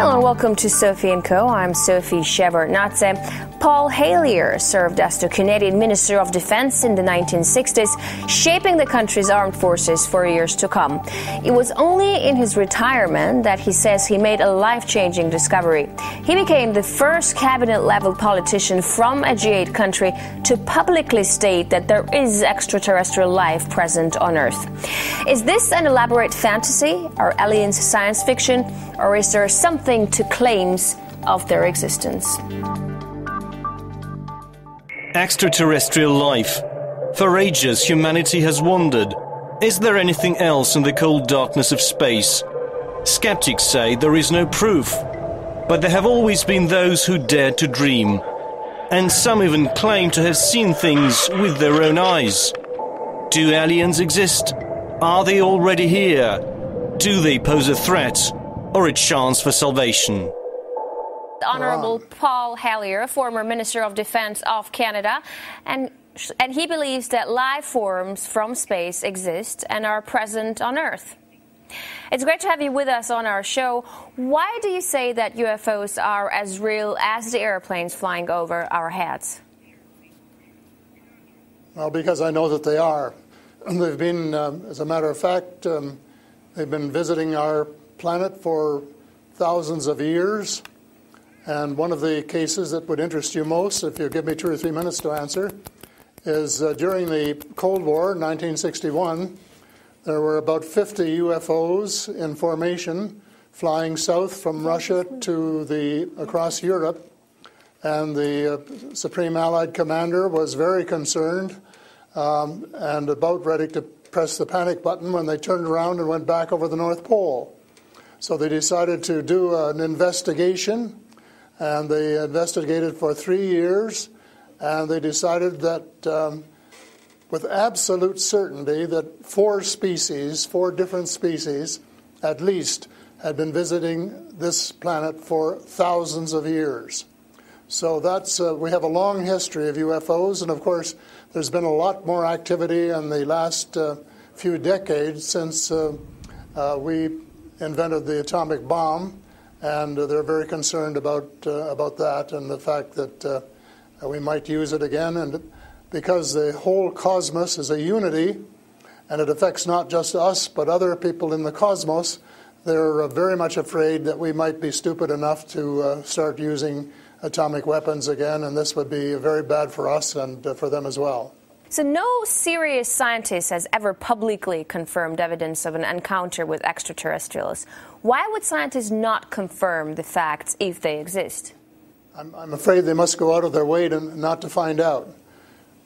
Hello and welcome to Sophie & Co. I'm Sophie Chevardnadzé. Paul Hellyer served as the Canadian Minister of Defense in the 1960s, shaping the country's armed forces for years to come. It was only in his retirement that he says he made a life-changing discovery. He became the first cabinet-level politician from a G8 country to publicly state that there is extraterrestrial life present on Earth. Is this an elaborate fantasy? Are aliens science fiction? Or is there something to claims of their existence? Extraterrestrial life. For ages, humanity has wondered, is there anything else in the cold darkness of space? Skeptics say there is no proof, but there have always been those who dared to dream. And some even claim to have seen things with their own eyes. Do aliens exist? Are they already here? Do they pose a threat or a chance for salvation? Honourable Paul Hellyer, former Minister of Defense of Canada, and he believes that life forms from space exist and are present on Earth. It's great to have you with us on our show. Why do you say that UFOs are as real as the airplanes flying over our heads? Well, because I know that they are. They've been, as a matter of fact, they've been visiting our planet for thousands of years. And one of the cases that would interest you most, if you give me 2 or 3 minutes to answer, is during the Cold War, 1961, there were about 50 UFOs in formation flying south from Russia to across Europe. And the Supreme Allied Commander was very concerned and about ready to press the panic button when they turned around and went back over the North Pole. So they decided to do an investigation. And they investigated for 3 years, and they decided that with absolute certainty that 4 different species at least, had been visiting this planet for thousands of years. So that's we have a long history of UFOs, and of course there's been a lot more activity in the last few decades since we invented the atomic bomb. And they're very concerned about that and the fact that we might use it again. And because the whole cosmos is a unity, and it affects not just us but other people in the cosmos, they're very much afraid that we might be stupid enough to start using atomic weapons again, and this would be very bad for us and for them as well. So no serious scientist has ever publicly confirmed evidence of an encounter with extraterrestrials. Why would scientists not confirm the facts if they exist? I'm afraid they must go out of their way not to find out.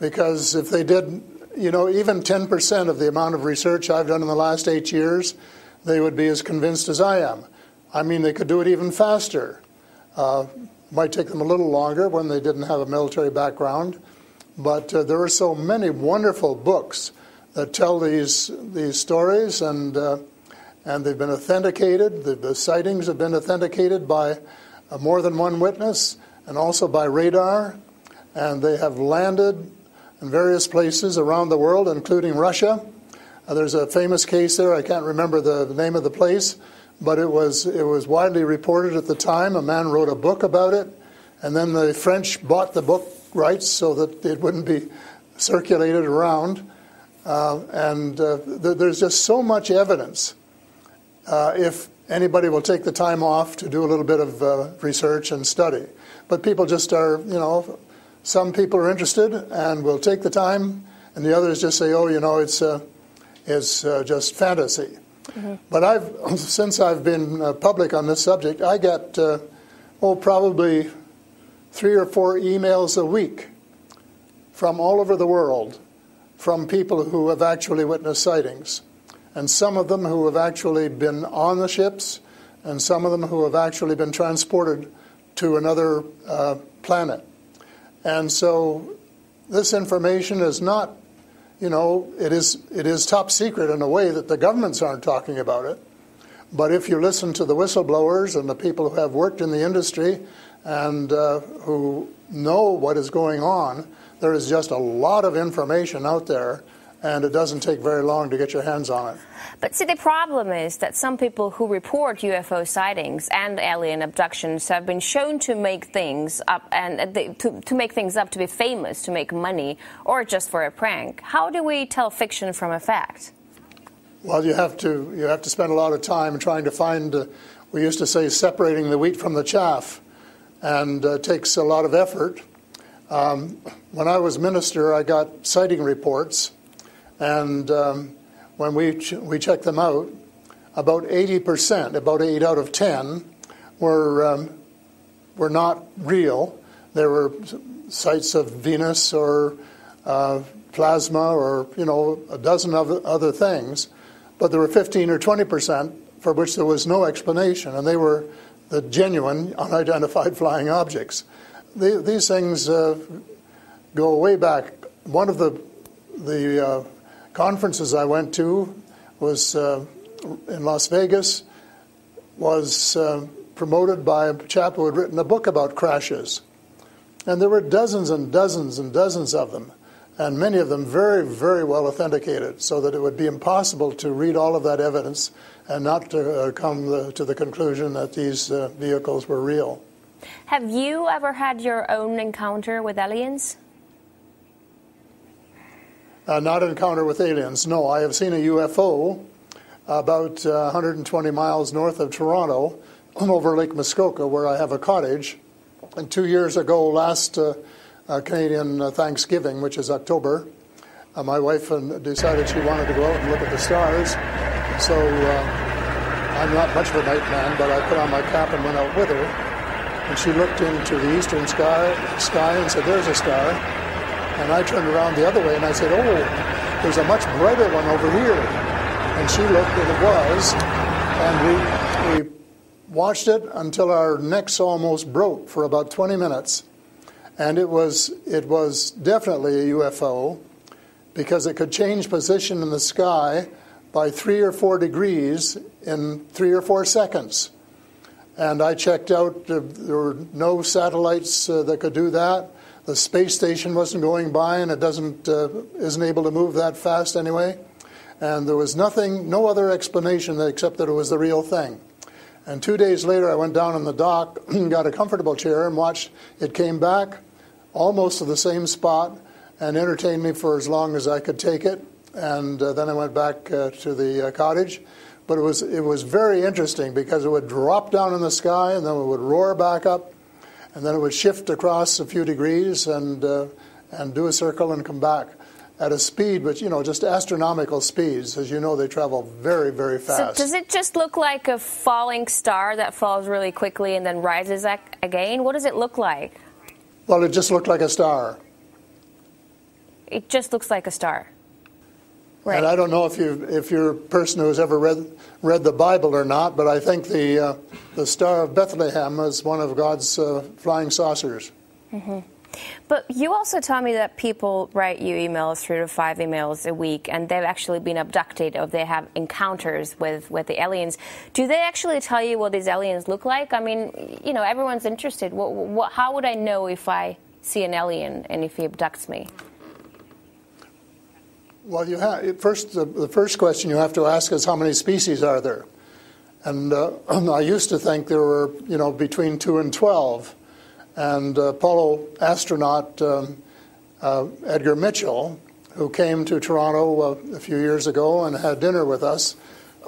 Because if they did, even 10% of the amount of research I've done in the last 8 years, they would be as convinced as I am. I mean, they could do it even faster. Might take them a little longer when they didn't have a military background. But there are so many wonderful books that tell these stories, and they've been authenticated. The sightings have been authenticated by more than one witness, and also by radar. And they have landed in various places around the world, including Russia. There's a famous case there. I can't remember the name of the place, but it was widely reported at the time. A man wrote a book about it, and then the French bought the book rights so that it wouldn't be circulated around. There's just so much evidence. If anybody will take the time off to do a little bit of research and study. But people just are, some people are interested and will take the time, and the others just say, it's just fantasy. Mm-hmm. But since I've been public on this subject, I get, probably 3 or 4 emails a week from all over the world from people who have actually witnessed sightings. And some of them who have actually been on the ships, and some of them who have actually been transported to another planet. And so this information is not, it is top secret in a way that the governments aren't talking about it. But if you listen to the whistleblowers and the people who have worked in the industry and who know what is going on, there is just a lot of information out there, and it doesn't take very long to get your hands on it. But see, the problem is that some people who report UFO sightings and alien abductions have been shown to make things up to make things up to be famous, to make money, or just for a prank. How do we tell fiction from a fact? Well, you have to spend a lot of time trying to find. We used to say separating the wheat from the chaff, and it takes a lot of effort. When I was minister, I got sighting reports, and when we checked them out, about 80%, about 8 out of 10, were not real. There were sights of Venus or plasma or a dozen other things, but there were 15 or 20% for which there was no explanation, and they were the genuine unidentified flying objects. These things go way back. One of the conferences I went to was in Las Vegas, was promoted by a chap who had written a book about crashes. And there were dozens and dozens and dozens of them, and many of them very, very well authenticated, so that it would be impossible to read all of that evidence and not to come to the conclusion that these vehicles were real. Have you ever had your own encounter with aliens? Not an encounter with aliens, no. I have seen a UFO about 120 miles north of Toronto over Lake Muskoka, where I have a cottage. And 2 years ago, last Canadian Thanksgiving, which is October, my wife decided she wanted to go out and look at the stars. So I'm not much of a night man, but I put on my cap and went out with her. And she looked into the eastern sky and said, "There's a star." And I turned around the other way and I said, "Oh, there's a much brighter one over here." And she looked, and it was. And we watched it until our necks almost broke for about 20 minutes. And it was definitely a UFO, because it could change position in the sky by 3 or 4 degrees in 3 or 4 seconds. And I checked out, there were no satellites that could do that. The space station wasn't going by, and it isn't able to move that fast anyway. And there was no other explanation except that it was the real thing. And 2 days later, I went down on the dock, got a comfortable chair, and watched it came back almost to the same spot and entertained me for as long as I could take it. And then I went back to the cottage. But it was very interesting, because it would drop down in the sky, and then it would roar back up, and then it would shift across a few degrees and do a circle and come back at a speed, but just astronomical speeds. As you know, they travel very, very fast. So does it just look like a falling star that falls really quickly and then rises again? What does it look like? Well, it just looked like a star. It just looks like a star. Right. And I don't know if you're a person who has ever read the Bible or not, but I think the Star of Bethlehem is one of God's flying saucers. Mm-hmm. But you also tell me that people write you emails, 3 to 5 emails a week, and they've actually been abducted, or they have encounters with the aliens. Do they actually tell you what these aliens look like? I mean, everyone's interested. How would I know if I see an alien and if he abducts me? Well, the first question you have to ask is, how many species are there? And I used to think there were, between 2 and 12. And Apollo astronaut Edgar Mitchell, who came to Toronto a few years ago and had dinner with us,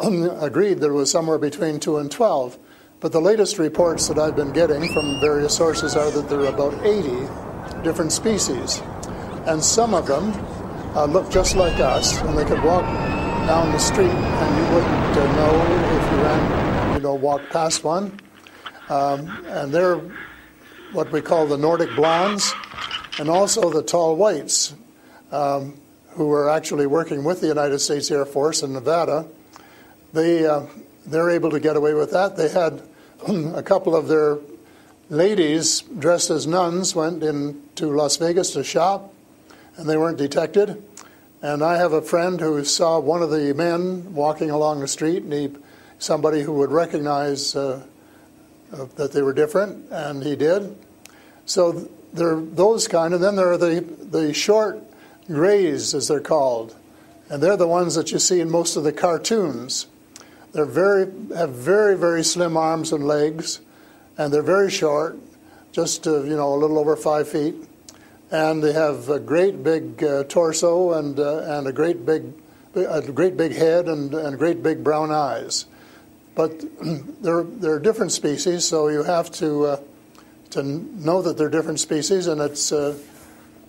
agreed there was somewhere between 2 and 12. But the latest reports that I've been getting from various sources are that there are about 80 different species. And some of them look just like us, and they could walk down the street and you wouldn't know if you ran, walked past one. And they're what we call the Nordic blondes, and also the tall whites, who were actually working with the United States Air Force in Nevada. They're able to get away with that. They had a couple of their ladies dressed as nuns went into Las Vegas to shop, and they weren't detected. And I have a friend who saw one of the men walking along the street, and somebody who would recognize that they were different, and he did. So there are those kind, and then there are the short grays, as they're called. And they're the ones that you see in most of the cartoons. They have very, very slim arms and legs, and they're very short, just a little over 5 feet. And they have a great big torso and a great big head and great big brown eyes. But they're different species, so you have to know that they're different species, and it's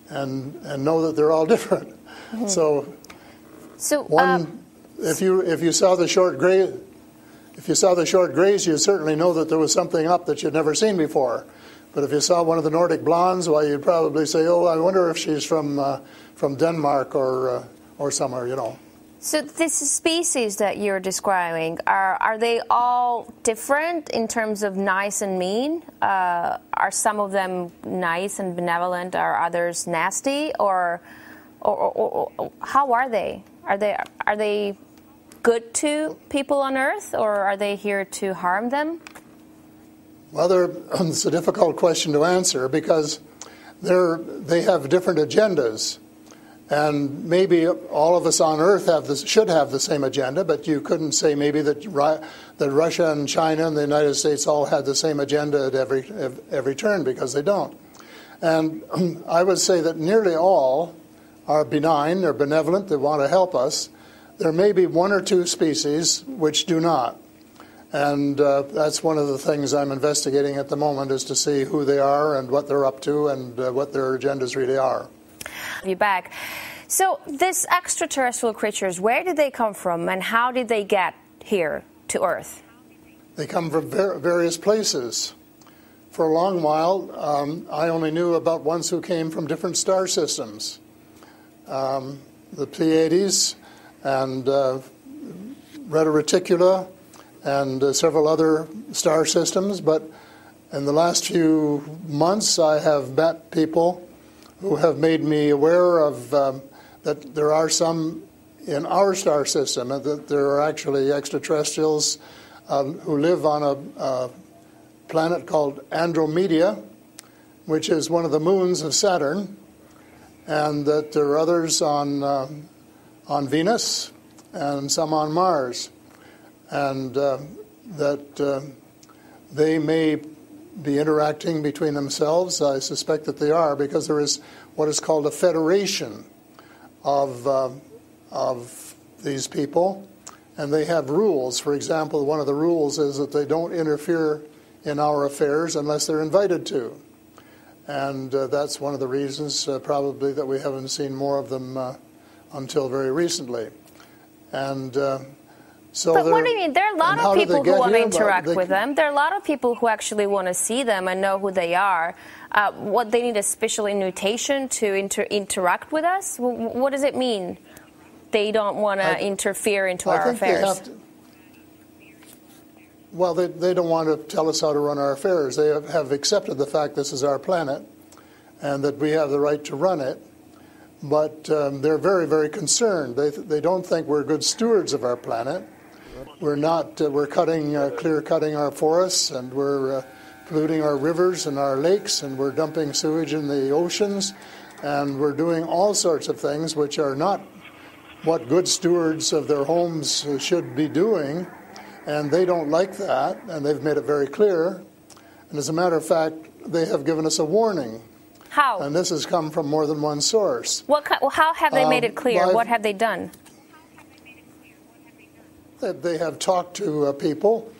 and know that they're all different. Mm-hmm. So if you saw the short gray, greys, you certainly know that there was something up that you'd never seen before. But if you saw one of the Nordic blondes, well, you'd probably say, "Oh, I wonder if she's from Denmark or somewhere," So this species that you're describing, are they all different in terms of nice and mean? Are some of them nice and benevolent? Are others nasty? Or how are they? Are they good to people on Earth, or are they here to harm them? Well, it's a difficult question to answer because they have different agendas. And maybe all of us on Earth should have the same agenda, but you couldn't say maybe that Russia and China and the United States all had the same agenda at every turn, because they don't. And I would say that nearly all are benign, they're benevolent, they want to help us. There may be one or two species which do not. And that's one of the things I'm investigating at the moment, is to see who they are and what they're up to and what their agendas really are. You back. So these extraterrestrial creatures, where did they come from and how did they get here to Earth? They come from various places. For a long while, I only knew about ones who came from different star systems. The Pleiades and Reta Reticula and several other star systems. But in the last few months, I have met people who have made me aware of that there are some in our star system, and that there are actually extraterrestrials who live on a planet called Andromeda, which is one of the moons of Saturn, and that there are others on Venus and some on Mars, and that they may be interacting between themselves. I suspect that they are, because there is what is called a federation of these people, and they have rules. For example, one of the rules is that they don't interfere in our affairs unless they're invited to, and that's one of the reasons probably that we haven't seen more of them until very recently. And so but what do you mean? There are a lot of people who want to interact with them. There are a lot of people who actually want to see them and know who they are. What, they need a special invitation to interact with us? What does it mean? They don't want to interfere into our affairs. Well, they don't want to tell us how to run our affairs. They have accepted the fact this is our planet and that we have the right to run it. But they're very, very concerned. They don't think we're good stewards of our planet. We're not. We're clear-cutting our forests, and we're polluting our rivers and our lakes, and we're dumping sewage in the oceans, and we're doing all sorts of things which are not what good stewards of their homes should be doing. And they don't like that, and they've made it very clear. And as a matter of fact, they have given us a warning. How? And this has come from more than one source. How have they made it clear? What have they done? They have talked to people.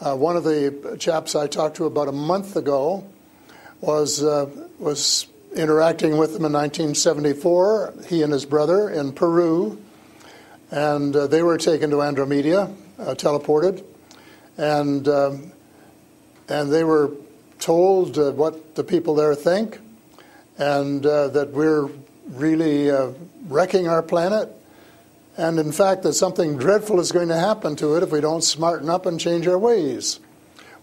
One of the chaps I talked to about a month ago was interacting with them in 1974, he and his brother, in Peru. And they were taken to Andromeda, teleported. And they were told what the people there think, and that we're really wrecking our planet, and in fact that something dreadful is going to happen to it if we don't smarten up and change our ways.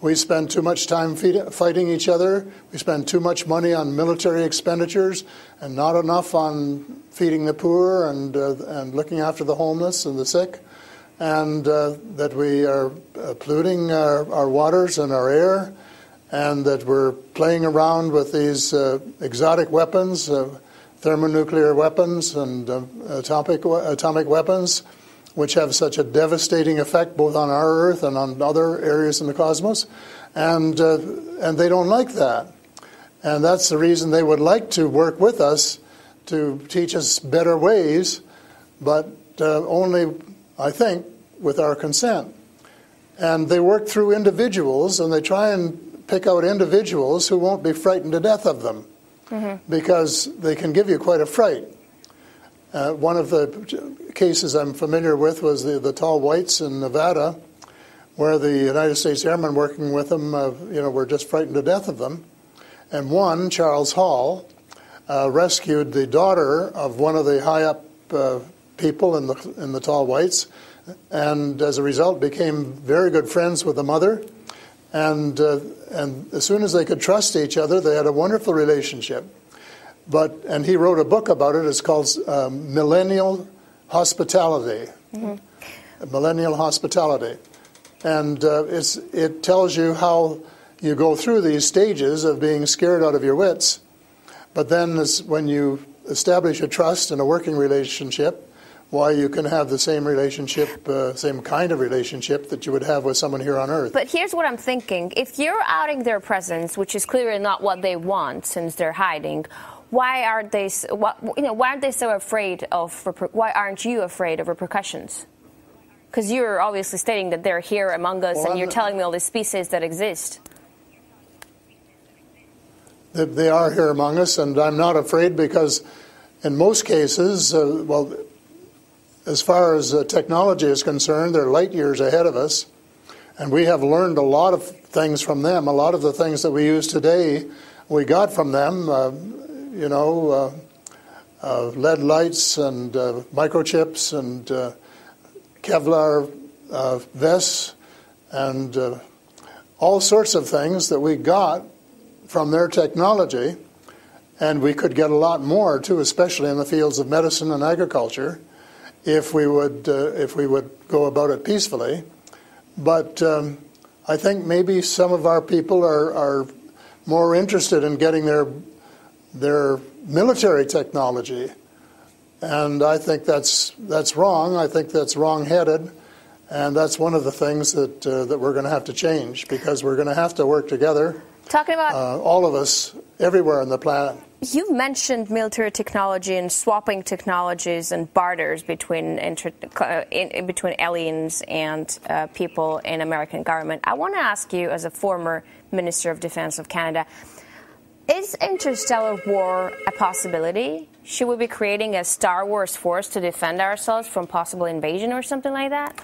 We spend too much time fighting each other, we spend too much money on military expenditures, and not enough on feeding the poor and looking after the homeless and the sick, and that we are polluting our waters and our air, and that we're playing around with these exotic weapons, thermonuclear weapons and atomic weapons, which have such a devastating effect both on our Earth and on other areas in the cosmos, and they don't like that. And that's the reason they would like to work with us to teach us better ways, but only, I think, with our consent. And they work through individuals, and they try and pick out individuals who won't be frightened to death of them, because they can give you quite a fright. One of the cases I'm familiar with was the tall whites in Nevada, where the United States airmen working with them, were just frightened to death of them. And one, Charles Hall, rescued the daughter of one of the high-up people in the tall whites, and as a result became very good friends with the mother. And as soon as they could trust each other, they had a wonderful relationship. And he wrote a book about it. It's called Millennial Hospitality. Millennial Hospitality. And it tells you how you go through these stages of being scared out of your wits. But then when you establish a trust and a working relationship, why you can have the same relationship, same kind of relationship that you would have with someone here on Earth. But here's what I'm thinking. If you're outing their presence, which is clearly not what they want since they're hiding, why aren't they so afraid of, why aren't you afraid of repercussions? Because you're obviously stating that they're here among us, and you're telling me all these species that exist. They are here among us, and I'm not afraid because in most cases, as far as technology is concerned, they're light years ahead of us, and we have learned a lot of things from them. A lot of the things that we use today, we got from them, lead lights and microchips and Kevlar vests and all sorts of things that we got from their technology, and we could get a lot more too, especially in the fields of medicine and agriculture, if we would go about it peacefully. But I think maybe some of our people are more interested in getting their military technology, and I think that's wrong. I think that's wrong-headed, and that's one of the things that we're going to have to change, because we're going to have to work together. Talking about all of us everywhere on the planet. You mentioned military technology and swapping technologies and barters between aliens and people in American government. I want to ask you, as a former Minister of Defense of Canada, is interstellar war a possibility? Should we be creating a Star Wars force to defend ourselves from possible invasion or something like that?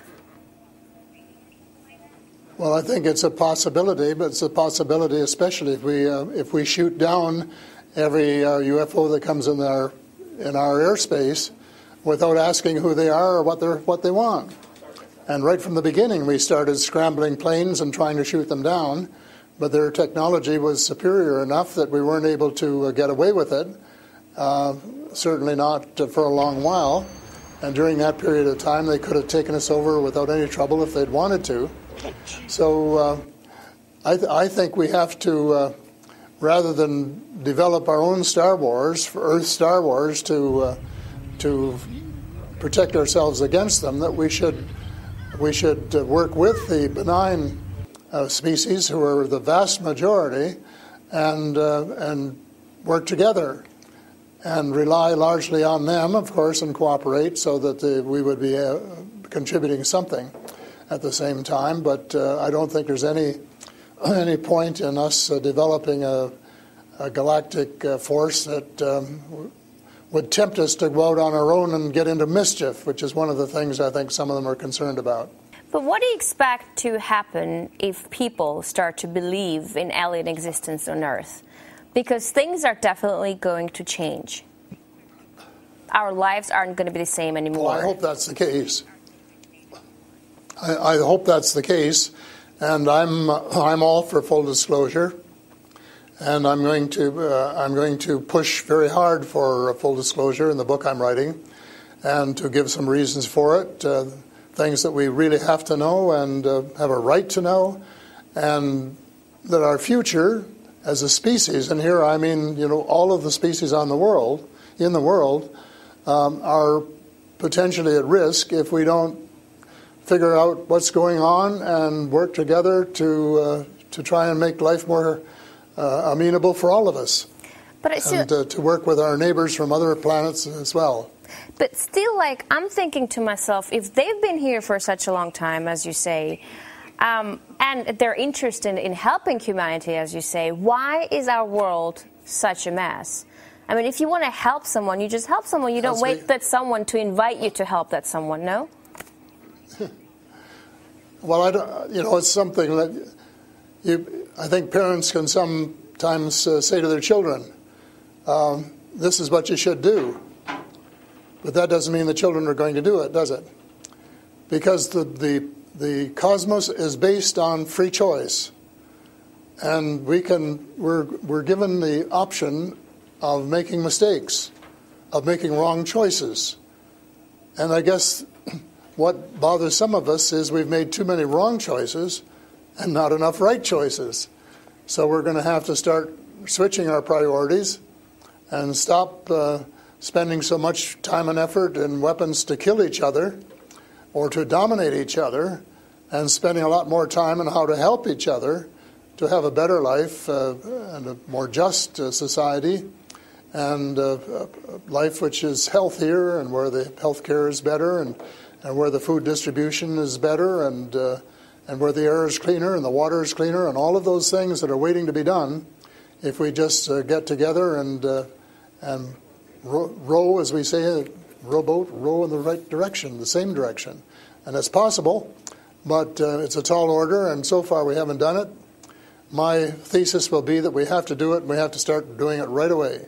Well, I think it's a possibility, but it's a possibility especially if we shoot down every UFO that comes in our airspace without asking who they are or what they want. And right from the beginning, we started scrambling planes and trying to shoot them down, but their technology was superior enough that we weren't able to get away with it. Certainly not for a long while. And during that period of time, they could have taken us over without any trouble if they'd wanted to. So I think we have to, rather than develop our own Star Wars, Earth Star Wars, to protect ourselves against them, that we should work with the benign species, who are the vast majority, and work together and rely largely on them, of course, and cooperate so that we would be contributing something at the same time. But I don't think there's any point in us developing a galactic force that would tempt us to go out on our own and get into mischief, which is one of the things I think some of them are concerned about. But what do you expect to happen if people start to believe in alien existence on Earth? Because things are definitely going to change. Our lives aren't going to be the same anymore. Well, I hope that's the case. I hope that's the case, and I'm all for full disclosure, and I'm going to push very hard for full disclosure in the book I'm writing, and to give some reasons for it, things that we really have to know and have a right to know, and that our future as a species, and here I mean all of the species on the world, in the world are potentially at risk if we don't figure out what's going on and work together to try and make life more amenable for all of us. And to work with our neighbors from other planets as well. But still, like, I'm thinking to myself, if they've been here for such a long time, as you say, and they're interested in helping humanity, as you say, why is our world such a mess? I mean, if you want to help someone, you just help someone. You don't wait for someone to invite you to help that someone, no? Well, I don't, it's something that I think parents can sometimes say to their children, this is what you should do. But that doesn't mean the children are going to do it, does it? Because the cosmos is based on free choice. And we're given the option of making mistakes, of making wrong choices. And I guess what bothers some of us is we've made too many wrong choices and not enough right choices. So we're going to have to start switching our priorities and stop spending so much time and effort and weapons to kill each other or to dominate each other, and spending a lot more time on how to help each other to have a better life and a more just society, and a life which is healthier and where the health care is better and where the food distribution is better and where the air is cleaner and the water is cleaner, and all of those things that are waiting to be done if we just get together and row, as we say, rowboat, row in the right direction, the same direction. And it's possible, but it's a tall order, and so far we haven't done it. My thesis will be that we have to do it, and we have to start doing it right away.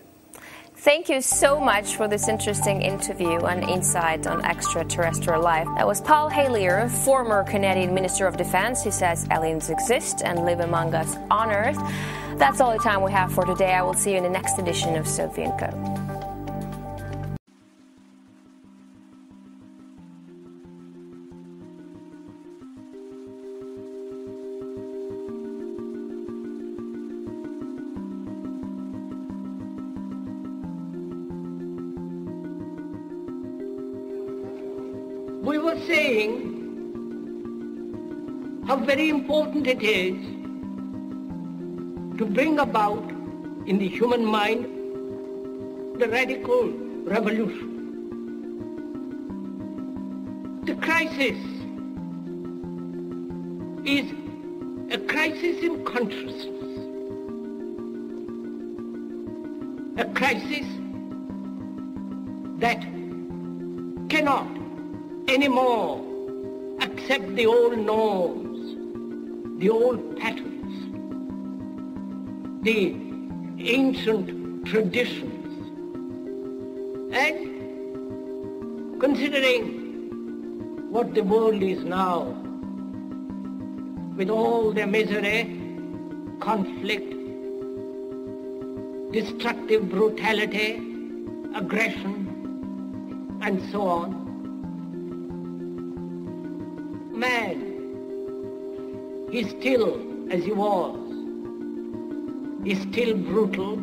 Thank you so much for this interesting interview and insight on extraterrestrial life. That was Paul Hellyer, former Canadian Minister of Defense, who says aliens exist and live among us on Earth. That's all the time we have for today. I will see you in the next edition of Sophie & Co. We were saying how very important it is to bring about in the human mind the radical revolution. The crisis is a crisis in consciousness, a crisis that cannot anymore accept the old norms, the old patterns, the ancient traditions. And considering what the world is now, with all their misery, conflict, destructive brutality, aggression, and so on, man is still as he was. He's still brutal,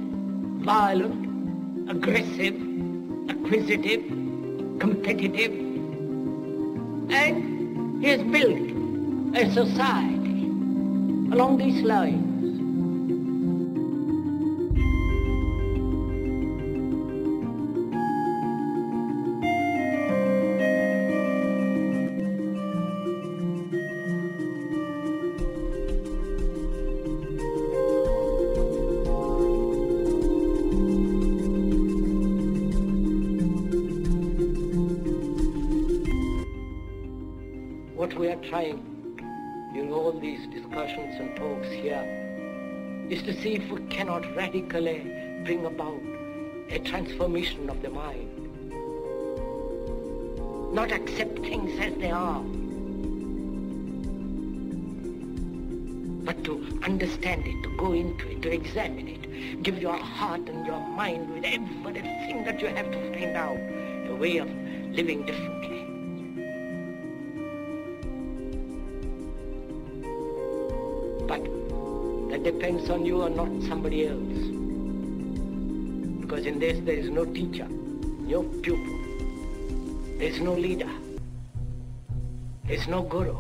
violent, aggressive, acquisitive, competitive, and he has built a society along these lines. What we are trying during all these discussions and talks here is to see if we cannot radically bring about a transformation of the mind. Not accept things as they are, but to understand it, to go into it, to examine it, give your heart and your mind with everything that you have to find out a way of living differently. But that depends on you and not somebody else. Because in this there is no teacher, no pupil, there's no leader, there's no guru,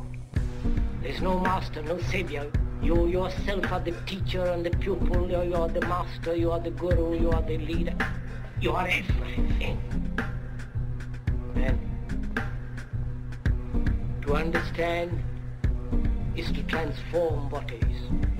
there's no master, no savior. You yourself are the teacher and the pupil, you are the master, you are the guru, you are the leader. You are everything. And to understand is to transform what is.